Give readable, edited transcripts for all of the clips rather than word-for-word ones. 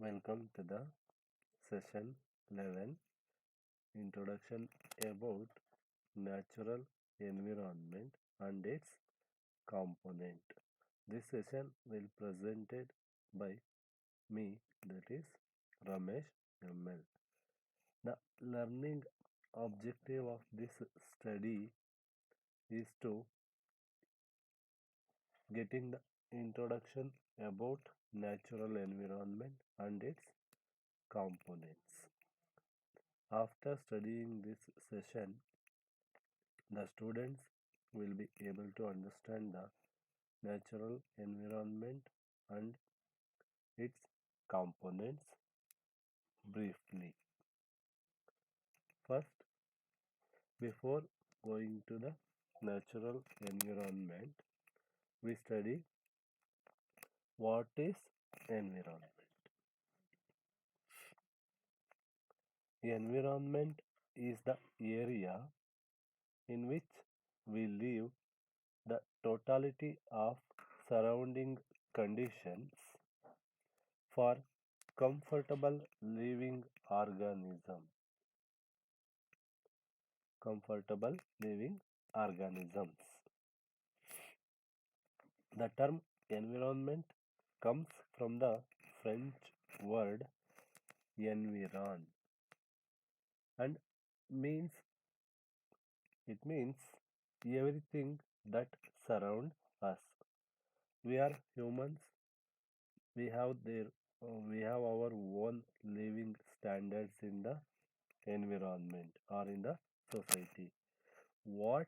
Welcome to the session 11 Introduction about Natural Environment and its Component. This session will presented by me, that is Ramesh ML. The learning objective of this study is to getting the introduction about natural environment and its components. After studying this session, the students will be able to understand the natural environment and its components briefly. First, before going to the natural environment, we study what is environment. Environment is the area in which we live, the totality of surrounding conditions for comfortable living organism. Comfortable living organisms. The term environment comes from the French word environ and means it means everything that surround us. We are humans. We have their we have our own living standards in the environment or in the society. What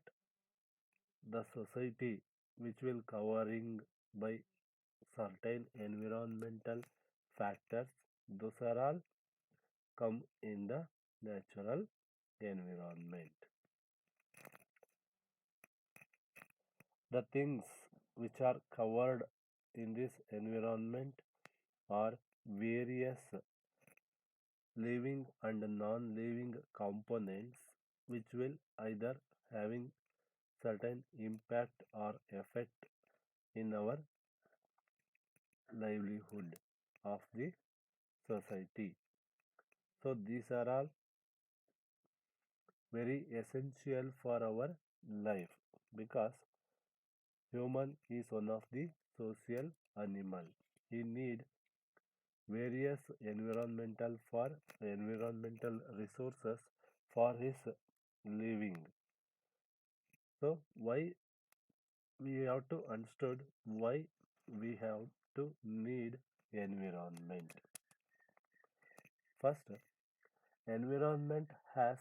the society which will covering by certain environmental factors, those are all come in the natural environment. The things which are covered in this environment are various living and non-living components which will either having certain impact or effect in our livelihood of the society. So these are all very essential for our life because human is one of the social animal. He need various environmental resources for his living. So why we have to understood why we have to need environment. First, environment has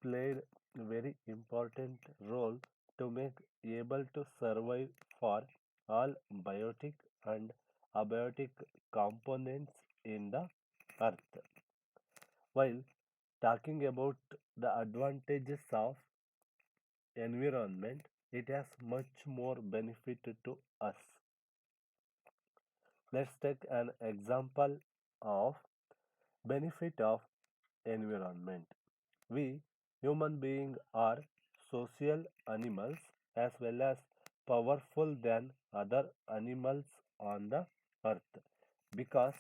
played a very important role to make able to survive for all biotic and abiotic components in the earth. While talking about the advantages of environment, it has much more benefit to us. Let's take an example of benefit of environment. We human beings are social animals as well as powerful than other animals on the earth because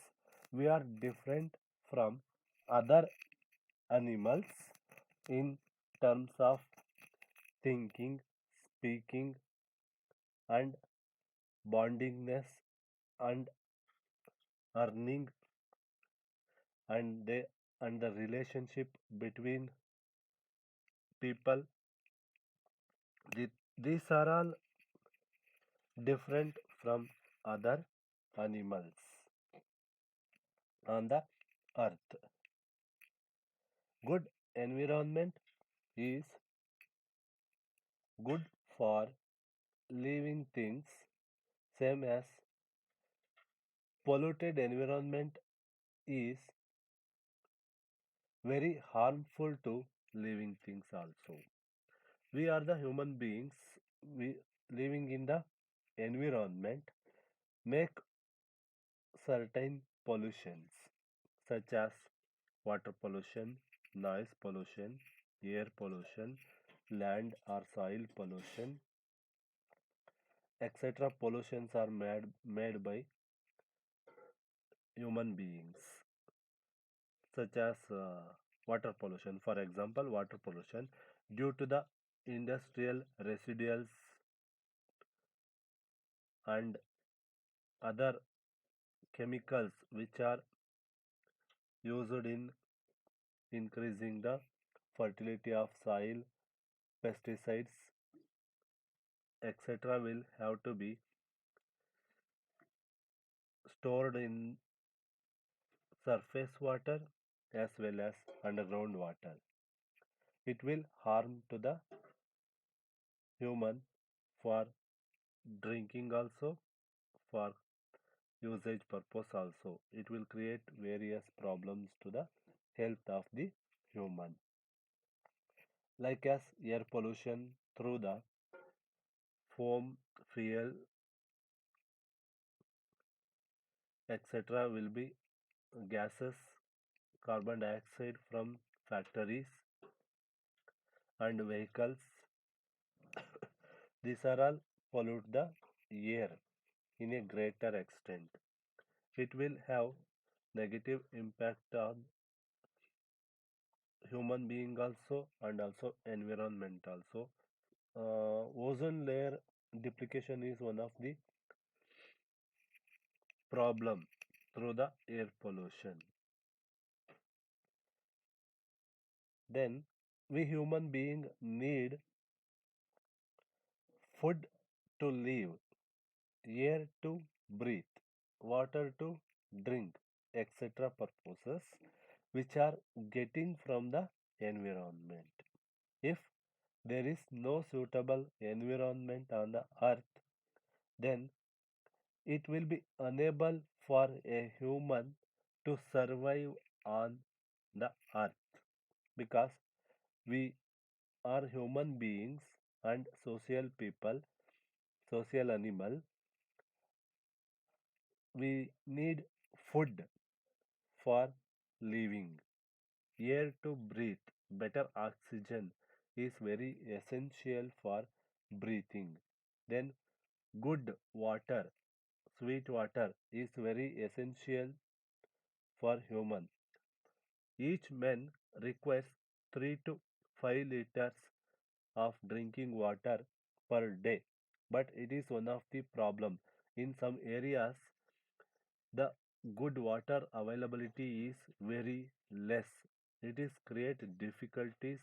we are different from other animals in terms of thinking, speaking, and bondingness and earning and the relationship between people. These are all different from other animals on the earth. Good environment is good for living things, same as polluted environment is very harmful to living things also. We are the human beings, we living in the environment make certain pollutions such as water pollution, noise pollution, air pollution, land or soil pollution, etc. pollutions are made by human beings. such as water pollution. For example, water pollution due to the industrial residuals and other chemicals which are used in increasing the fertility of soil, pesticides, etc. will have to be stored in surface water as well as underground water. It will harm to the human for drinking also, for usage purpose also. It will create various problems to the health of the human, like as air pollution through the foam, fuel, etc. will be gases, carbon dioxide from factories and vehicles. These are all pollute the air in a greater extent. It will have negative impact on human being also and also environment also. Ozone layer duplication is one of the problem through the air pollution. Then we human being need food to live, air to breathe, water to drink, etc. purposes which are getting from the environment. If there is no suitable environment on the earth, then it will be unable for a human to survive on the earth because we are human beings and social people, social animal. We need food for living, air to breathe, better oxygen is very essential for breathing. Then good water, sweet water is very essential for human. Each man requires 3 to 5 liters of drinking water per day. But it is one of the problem. In some areas, the good water availability is very less. It is create difficulties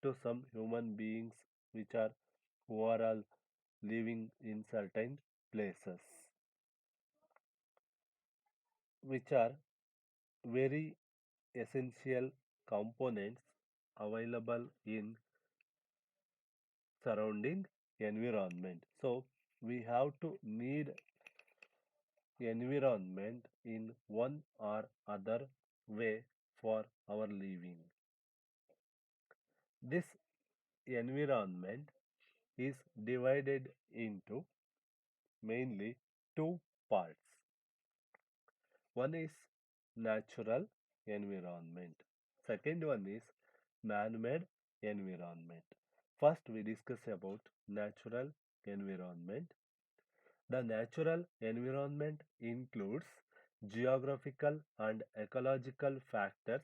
to some human beings which are overall living in certain places, which are very essential components available in surrounding environment. So we have to need environment in one or other way for our living. This environment is divided into mainly two parts. One is natural environment. Second one is man-made environment. First we discuss about natural environment. The natural environment includes geographical and ecological factors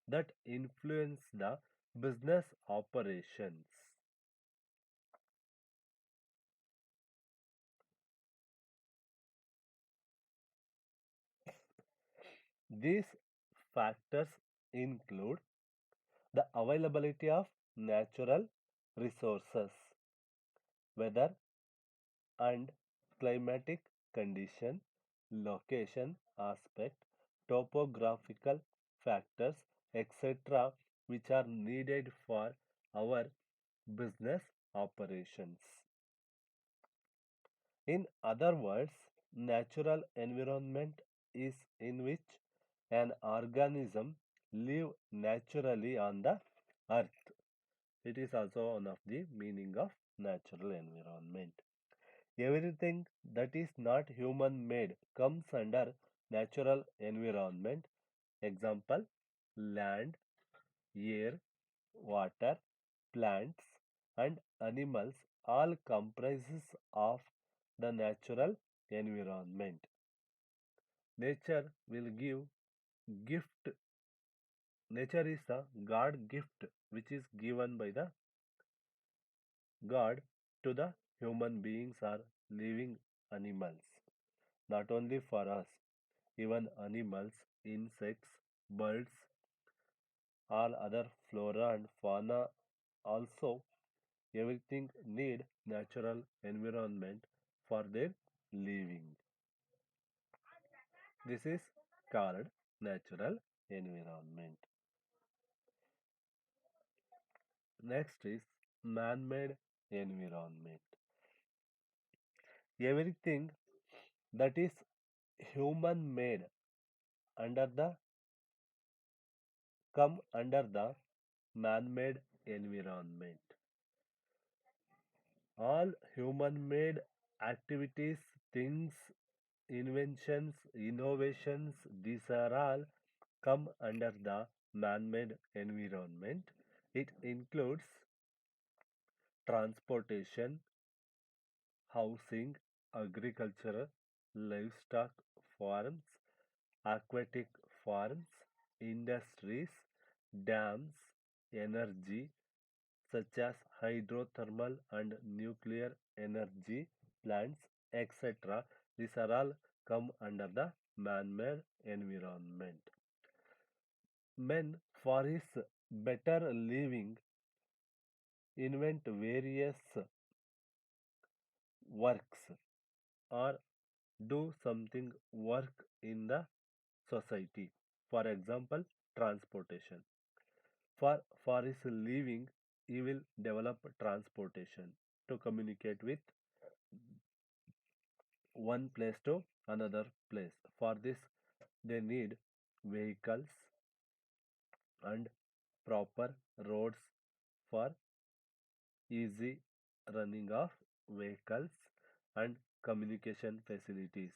that influence the business operations. These factors include the availability of natural resources, weather and climatic condition, location aspect, topographical factors, etc., which are needed for our business operations. In other words, natural environment is in which an organism live naturally on the earth. It is also one of the meaning of natural environment. Everything that is not human made comes under natural environment. Example, land, air, water, plants and animals all comprises of the natural environment. Nature will give gift Nature is the God gift which is given by the God to the human beings or living animals. Not only for us, even animals, insects, birds, all other flora and fauna also everything need natural environment for their living. This is called natural environment. Next is man-made environment. Everything that is human made under the come under the man-made environment. All human-made activities, things, inventions, innovations, these are all come under the man-made environment. It includes transportation, housing, agriculture, livestock farms, aquatic farms, industries, dams, energy such as hydrothermal and nuclear energy plants, etc. These are all come under the man-made environment. Men, for his better living, invent various works or do something work in the society. For example, transportation. For his living, he will develop transportation to communicate with one place to another place. For this, they need vehicles and proper roads for easy running of vehicles and communication facilities.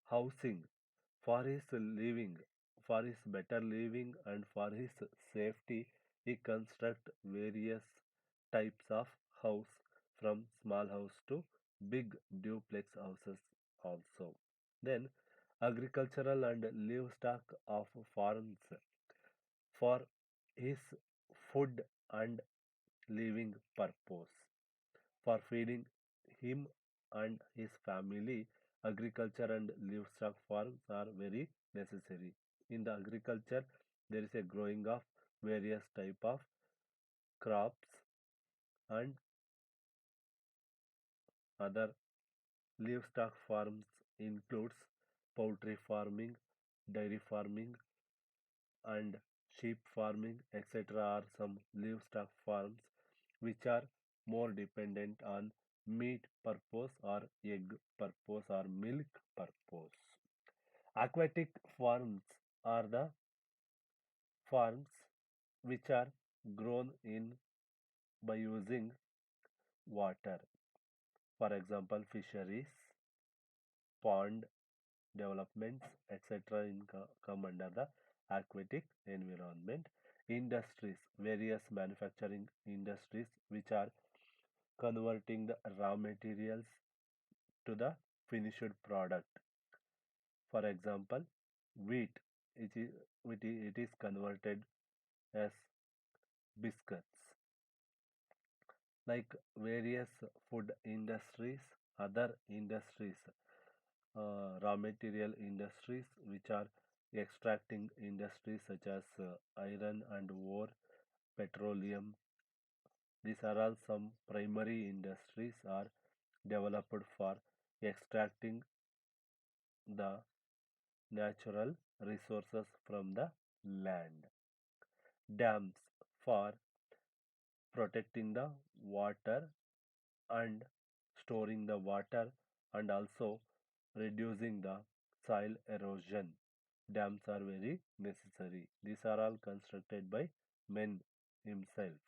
Housing for his living, for his better living and for his safety, he construct various types of house from small house to big duplex houses also. Then agricultural and livestock of farms for his food and living purpose. For feeding him and his family, agriculture and livestock farms are very necessary. In the agriculture, there is a growing of various type of crops and other livestock farms includes poultry farming, dairy farming, and sheep farming, etc. are some livestock farms which are more dependent on meat purpose or egg purpose or milk purpose. Aquatic farms are the farms which are grown in by using water. For example, fisheries, pond developments, etc. come under the aquatic environment. Industries, various manufacturing industries which are converting the raw materials to the finished product. For example, wheat, it is converted as biscuits. Like various food industries, other industries, raw material industries, which are extracting industries such as iron and ore, petroleum. These are all some primary industries are developed for extracting the natural resources from the land. Dams for protecting the water and storing the water and also reducing the soil erosion. Dams are very necessary. These are all constructed by men himself.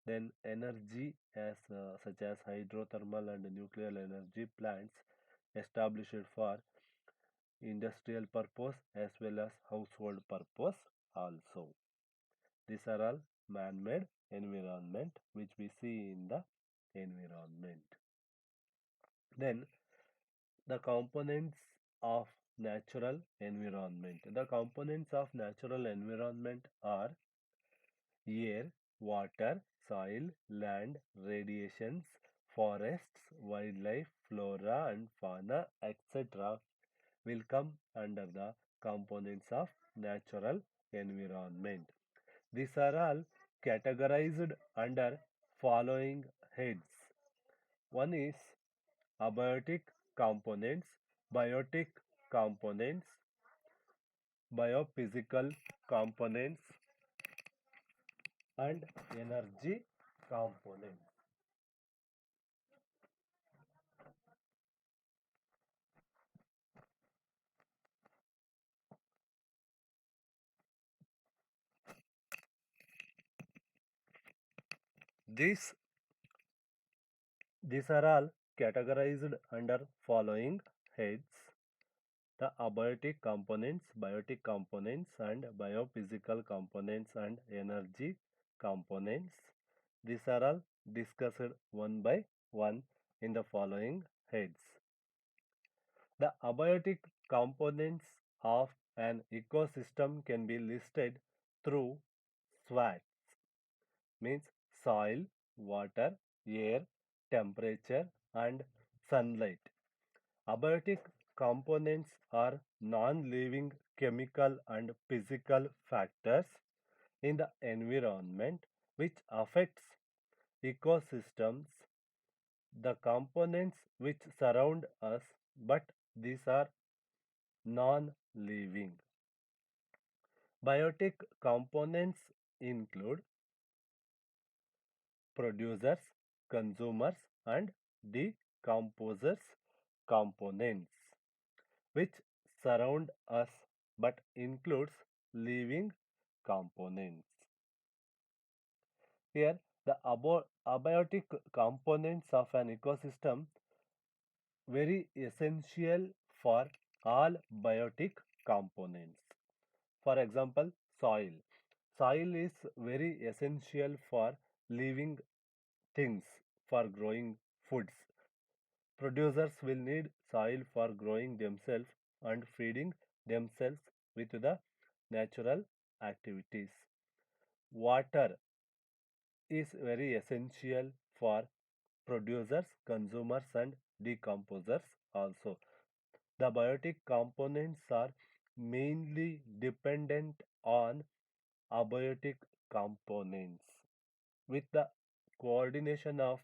Then energy as such as hydrothermal and nuclear energy plants established for industrial purpose as well as household purpose also. These are all man-made environment which we see in the environment. Then the components of natural environment. The components of natural environment are air, water, soil, land, radiations, forests, wildlife, flora and fauna, etc. will come under the components of natural environment. These are all categorized under following heads. One is abiotic components, biotic components, biophysical components, and energy components. These, these are all categorized under following heads. The abiotic components, biotic components, and biophysical components and energy components. These are all discussed one by one in the following heads. The abiotic components of an ecosystem can be listed through SWOT, means soil, water, air, temperature, and sunlight. Abiotic components are non-living chemical and physical factors in the environment which affects ecosystems, the components which surround us, but these are non-living. Biotic components include producers, consumers, and decomposers components which surround us but includes living components. Here, the abiotic components of an ecosystem very essential for all biotic components. For example, soil. Soil is very essential for living things for growing foods. Producers will need soil for growing themselves and feeding themselves with the natural activities. Water is very essential for producers, consumers, and decomposers also. The biotic components are mainly dependent on abiotic components. With the coordination of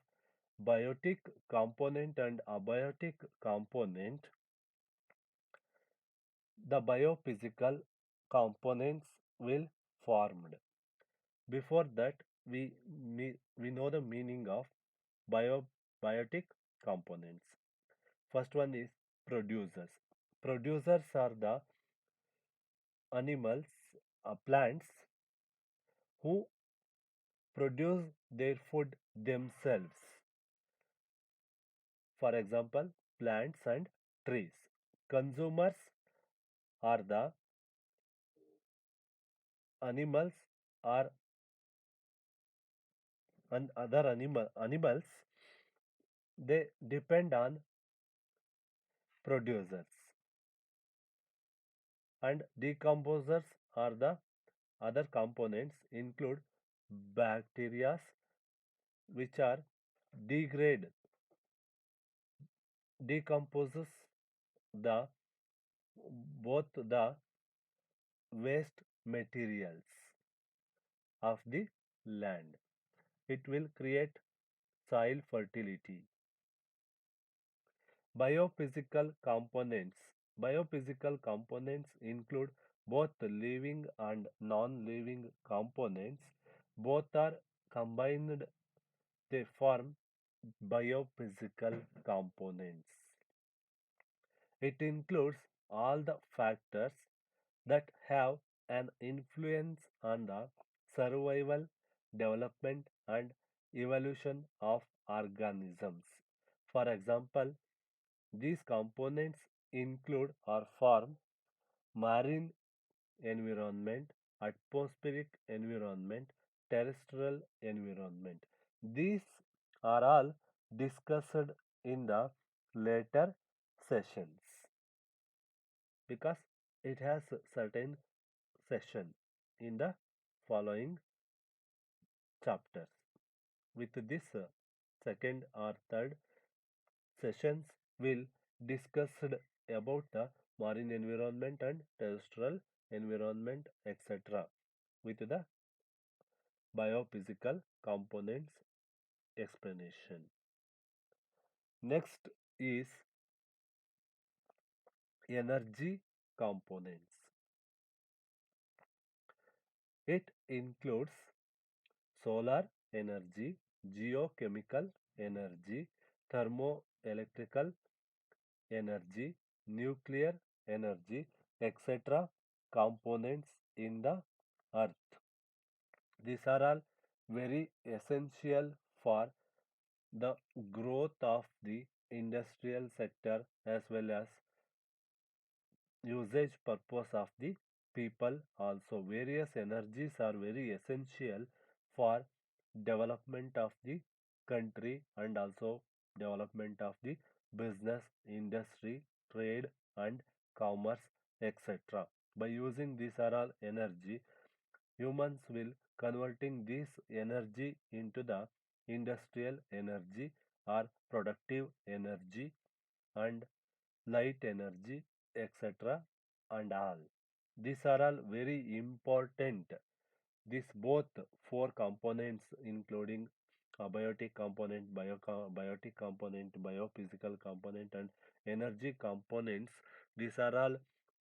biotic component and abiotic component, the biophysical components will formed. Before that, we know the meaning of biotic components. First one is producers. Producers are the animals, plants who produce their food themselves. For example, plants and trees. Consumers are the animals or other animals. They depend on producers, and decomposers are the other components include bacteria which are degrade decomposes the both the waste materials of the land. It will create soil fertility. Biophysical components. Biophysical components include both living and non-living components. Both are combined, they form biophysical components. It includes all the factors that have an influence on the survival, development, and evolution of organisms. For example, these components include or form marine environment, atmospheric environment, terrestrial environment. These are all discussed in the later sessions. because it has certain session in the following chapters. With this second or third sessions will discuss about the marine environment and terrestrial environment, etc. with the biophysical components explanation. Next is energy components. It includes solar energy, geochemical energy, thermoelectrical energy, nuclear energy, etc. components in the earth. These are all very essential for the growth of the industrial sector as well as usage purpose of the people. Also various energies are very essential for development of the country and also development of the business, industry, trade and commerce, etc. By using these are all energy, humans will converting this energy into the industrial energy or productive energy and light energy, etc. and all. These are all very important. These both four components, including abiotic component, biotic component, biophysical component, and energy components, these are all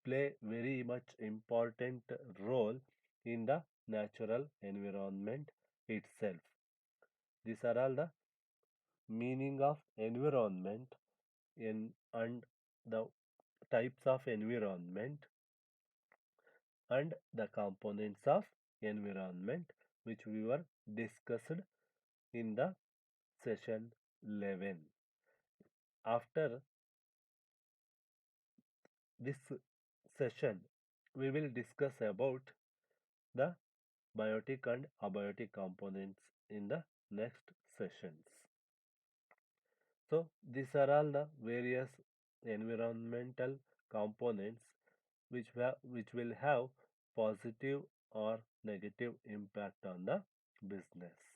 play very much important role in the natural environment itself. These are all the meaning of environment in and the types of environment and the components of environment which we were discussed in the session 11. After this session, we will discuss about the biotic and abiotic components in the next sessions. So, these are all the various environmental components which will have positive or negative impact on the business.